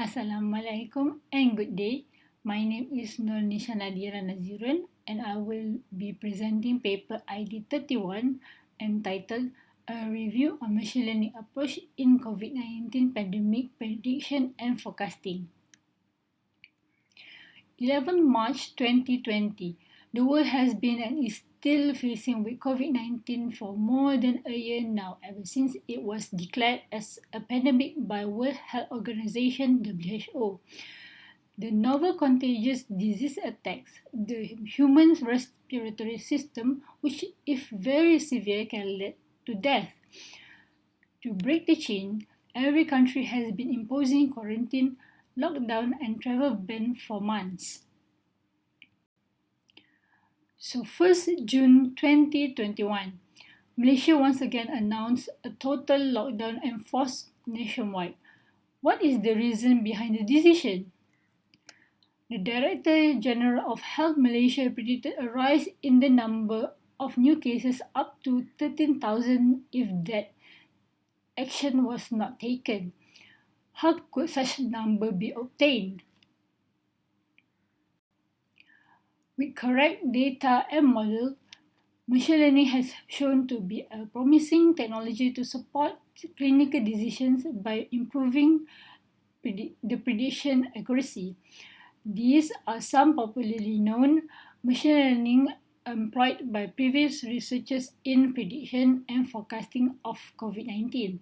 Assalamualaikum and good day. My name is Nisha Nadhira Nazirun and I will be presenting paper ID31 entitled A Review on Machine Learning Approach in COVID-19 Pandemic Prediction and Forecasting. 11 March 2020. The world has been and is still facing with COVID-19 for more than a year now, ever since it was declared as a pandemic by World Health Organization (WHO). The novel contagious disease attacks the human respiratory system, which, if very severe, can lead to death. To break the chain, every country has been imposing quarantine, lockdown, and travel ban for months. So 1st June 2021, Malaysia once again announced a total lockdown enforced nationwide. What is the reason behind the decision? The Director General of Health Malaysia predicted a rise in the number of new cases up to 13,000 if that action was not taken. How could such number be obtained? With correct data and model, machine learning has shown to be a promising technology to support clinical decisions by improving the prediction accuracy. These are some popularly known machine learning employed by previous researchers in prediction and forecasting of COVID-19.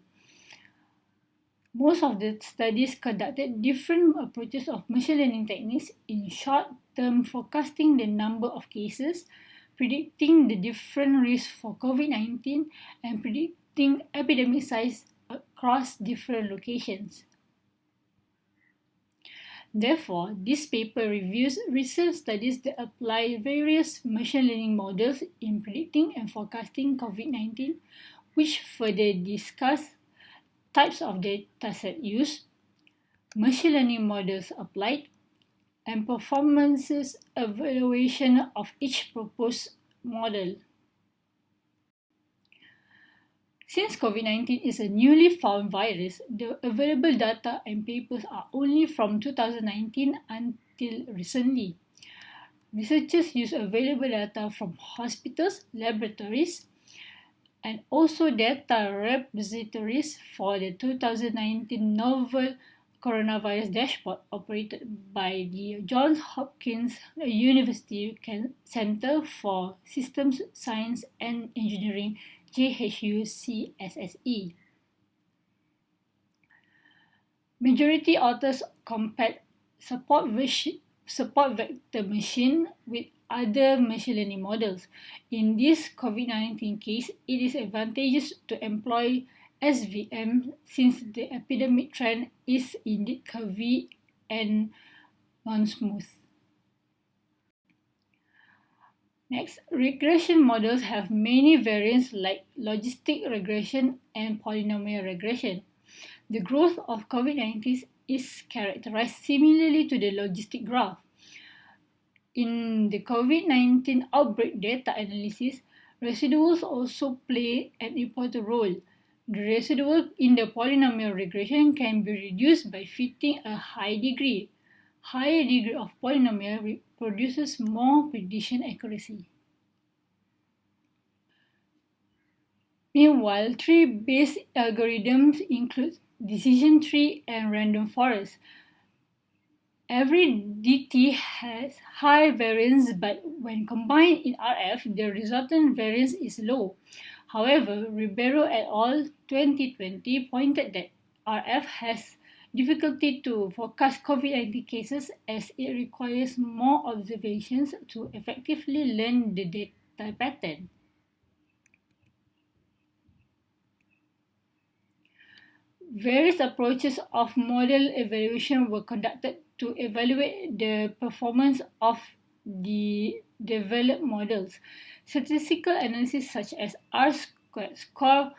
Most of the studies conducted different approaches of machine learning techniques in short-term forecasting the number of cases, predicting the different risks for COVID-19, and predicting epidemic size across different locations. Therefore, this paper reviews recent studies that apply various machine learning models in predicting and forecasting COVID-19, which further discuss types of dataset used, machine learning models applied, and performances evaluation of each proposed model. Since COVID-19 is a newly found virus, the available data and papers are only from 2019 until recently. Researchers use available data from hospitals, laboratories, and also data repositories for the 2019 novel coronavirus dashboard operated by the Johns Hopkins University Center for Systems Science and Engineering, JHU-CSSE. Majority authors compared support vector machine with other machine learning models. In this COVID-19 case, it is advantageous to employ SVM since the epidemic trend is indeed curvy and non-smooth. Next, regression models have many variants like logistic regression and polynomial regression. The growth of COVID-19 is characterized similarly to the logistic graph. In the COVID-19 outbreak data analysis, residuals also play an important role. The residual in the polynomial regression can be reduced by fitting a higher degree of polynomial produces more prediction accuracy. Meanwhile, tree-based algorithms include decision tree and random forest. Every DT has high variance, but when combined in RF, the resultant variance is low. However, Ribeiro et al. 2020 pointed that RF has difficulty to forecast COVID-19 cases as it requires more observations to effectively learn the data pattern. Various approaches of model evaluation were conducted to evaluate the performance of the developed models. Statistical analysis such as R-squared score,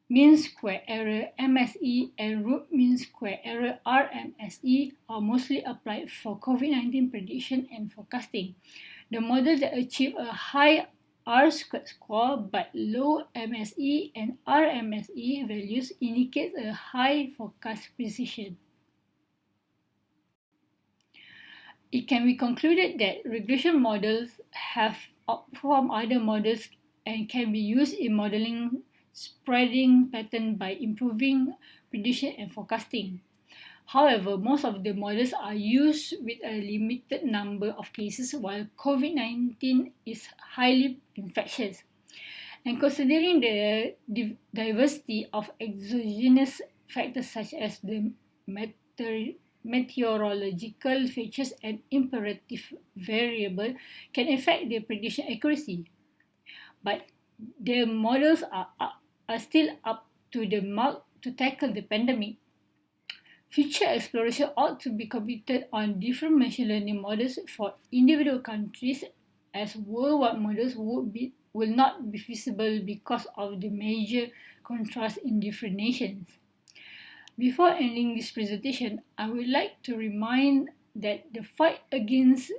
mean square error MSE, and root mean square error RMSE are mostly applied for COVID-19 prediction and forecasting. The model that achieve a high R-squared score but low MSE and R MSE values indicate a high forecast precision. It can be concluded that regression models have outperformed other models and can be used in modeling spreading pattern by improving prediction and forecasting. However, most of the models are used with a limited number of cases while COVID-19 is highly infectious. And considering the diversity of exogenous factors such as the meteorological features and imperative variable can affect the prediction accuracy. But the models are still up to the mark to tackle the pandemic. Future exploration ought to be completed on different machine learning models for individual countries, as worldwide models will not be feasible because of the major contrast in different nations. Before ending this presentation, I would like to remind that the fight against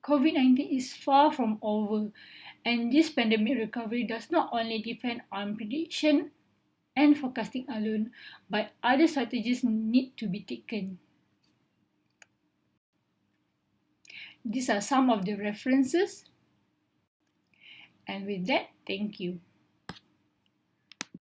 COVID-19 is far from over, and this pandemic recovery does not only depend on prediction and forecasting alone, but other strategies need to be taken. These are some of the references, and with that, thank you.